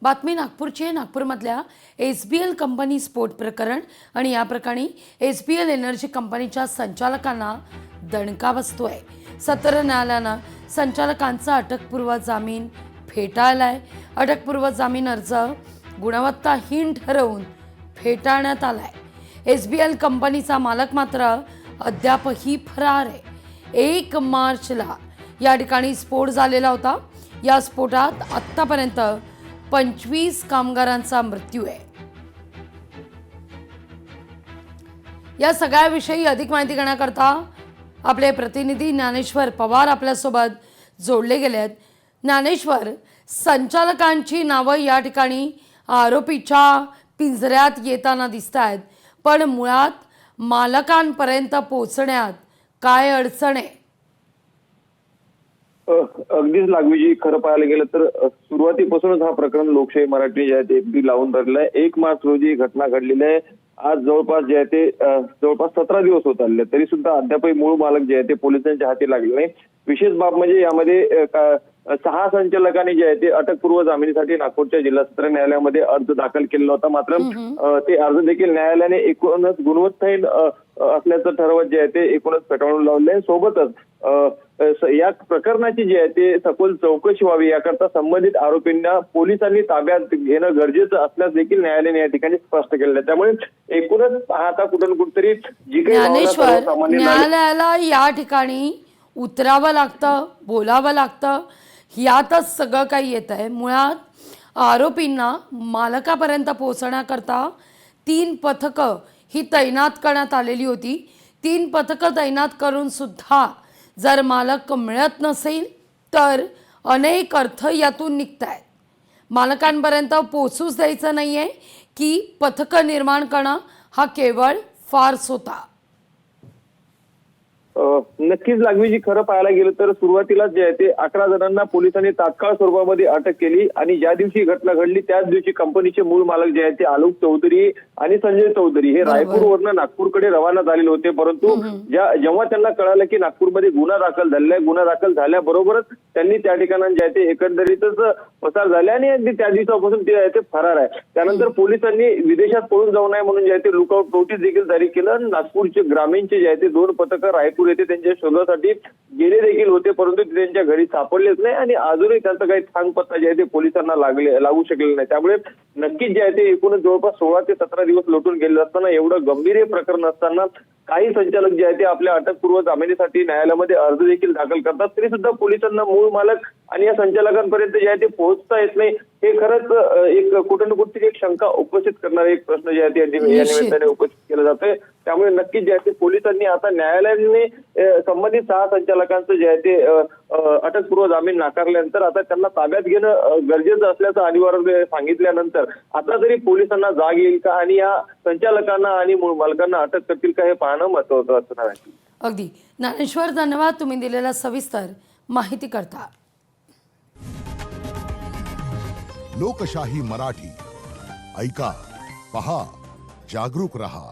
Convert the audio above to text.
बातमी नागपूरची आहे. नागपूरमधल्या SBL कंपनी स्फोट प्रकरण आणि या प्रकरणी SBL एनर्जी कंपनीच्या संचालकांना दणका बसतोय. सत्र न्यायालयानं संचालकांचा अटकपूर्व जामीन फेटाळलाय. अटकपूर्व जामीन अर्ज गुणवत्ताहीन ठरवून फेटाळण्यात आलाय. SBL कंपनीचा मालक मात्र अद्यापही फरार आहे. 1 मार्चला या ठिकाणी स्फोट झालेला होता. या स्फोटात आत्तापर्यंत 25 कामगारांचा मृत्यू आहे. या सगळ्याविषयी अधिक माहिती घेण्याकरता आपले प्रतिनिधी ज्ञानेश्वर पवार आपल्यासोबत जोडले गेले आहेत. ज्ञानेश्वर, संचालकांची नावं या ठिकाणी आरोपीच्या पिंजऱ्यात येताना दिसत आहेत, पण मुळात मालकांपर्यंत पोहोचण्यात काय अडचण आहे? अगदीच लागवीजी, खरं पाहायला गेलं तर सुरुवातीपासूनच हा प्रकरण लोकशाही मराठी जे आहे ते अगदी लावून धरलं आहे. 1 मार्च रोजी घटना घडलेली आहे. आज जवळपास जे आहे ते जवळपास 17 दिवस होत आले, तरी सुद्धा अद्यापही मूळ मालक जे आहे ते पोलिसांच्या हाती लागले नाही. विशेष बाब म्हणजे यामध्ये 6 संचालकांनी जे आहे ते अटकपूर्व जामिनीसाठी नागपूरच्या जिल्हा सत्र न्यायालयामध्ये अर्ज दाखल केलेला होता. मात्र ते अर्ज देखील न्यायालयाने एकूणच गुणवत्ताहीन असल्याचं ठरवत जे आहे ते एकूणच फेटाळून लावले आहे. सोबतच या प्रकरणाची जी आहे ते सखोल चौकशी व्हावी याकरता संबंधित आरोपींना पोलिसांनी ताब्यात घेणं गरजेचं असल्यास देखील न्यायालयाने या ठिकाणी स्पष्ट केलं आहे. त्यामुळे एकूणच आता कुठून कुठेतरी जी काही न्यायालयाला या ठिकाणी उतरावं लागतं, बोलावं लागतं, यातच सगळं काही येत आहे. मुळात आरोपींना मालकापर्यंत पोहोचण्याकरता 3 पथकं ही तैनात करण्यात आलेली होती. 3 पथकं तैनात करून सुद्धा जर मालक मिळत नसेल तर अनेक अर्थ यातून निघत आहेत. मालकांपर्यंत पोहोचूच द्यायचं नाही आहे की पथकं निर्माण करणं हा केवळ फार्स होता? नक्कीच लागवीजी, खरं पाहायला गेलं तर सुरुवातीला जे आहे ते 11 जणांना पोलिसांनी तात्काळ स्वरूपामध्ये अटक केली आणि ज्या दिवशी घटना घडली त्याच दिवशी कंपनीचे मूळ मालक जे आहेत ते आलोक चौधरी आणि संजय चौधरी हे रायपूरवरनं नागपूरकडे रवाना झालेले होते. परंतु जेव्हा त्यांना कळालं की नागपूरमध्ये गुन्हा दाखल झालेला आहे, गुन्हा दाखल झाल्याबरोबरच त्यांनी त्या ठिकाणी जे आहे ते एकंदरीतच पसार झाले आणि अगदी त्या दिवसापासून ते आहे ते फरार आहे. त्यानंतर पोलिसांनी विदेशात पळून जाऊ नये म्हणून जे आहे ते लुकआउट नोटीस देखील जारी केलं आणि नागपूरचे ग्रामीणचे जे आहे ते 2 पथकं रायपूर येथे त्यांच्या शोधासाठी गेले देखील होते, परंतु ते त्यांच्या घरी सापडलेच नाही आणि अजूनही त्यांचा काही थांग पत्ता जे आहे ते पोलिसांना लागू शकलेला नाही. त्यामुळे नक्कीच जे आहे ते एकूणच जवळपास 16 ते 17 दिवस लोटून गेले असताना, एवढं गंभीर प्रकरण असताना काही संचालक जे आहे ते आपल्या अटकपूर्व जामिनीसाठी न्यायालयामध्ये अर्ज देखील दाखल करतात, तरी सुद्धा पोलिसांना मूळ मालक आणि या संचालकांपर्यंत जे आहे ते पोहोचता येत नाही. हे खरंच एक कुठं ना कुठेतरी एक शंका उपस्थित करणारे एक प्रश्न जे आहे ते या निमित्ताने उपस्थित केला जातोय. त्यामुळे नक्कीच जे आहे ते पोलिसांनी आता न्यायालयाने संबंधित 6 संचालकांचं जे आहे ते अटकपूर्व जामीन नाकारल्यानंतर आता त्यांना ताब्यात घेणं गरजेचं असल्याचं अनिवार्य सांगितल्यानंतर आता तरी पोलिसांना जाग येईल का आणि या संचालकांना आणि मूळ मालकांना अटक करतील का हे पाहणं महत्त्वाचं असणार आहे. अगदी ज्ञानेश्वर, धन्यवाद तुम्ही दिलेला सविस्तर माहिती करता. लोकशाही मराठी ऐका, पहा, जागरूक रहा.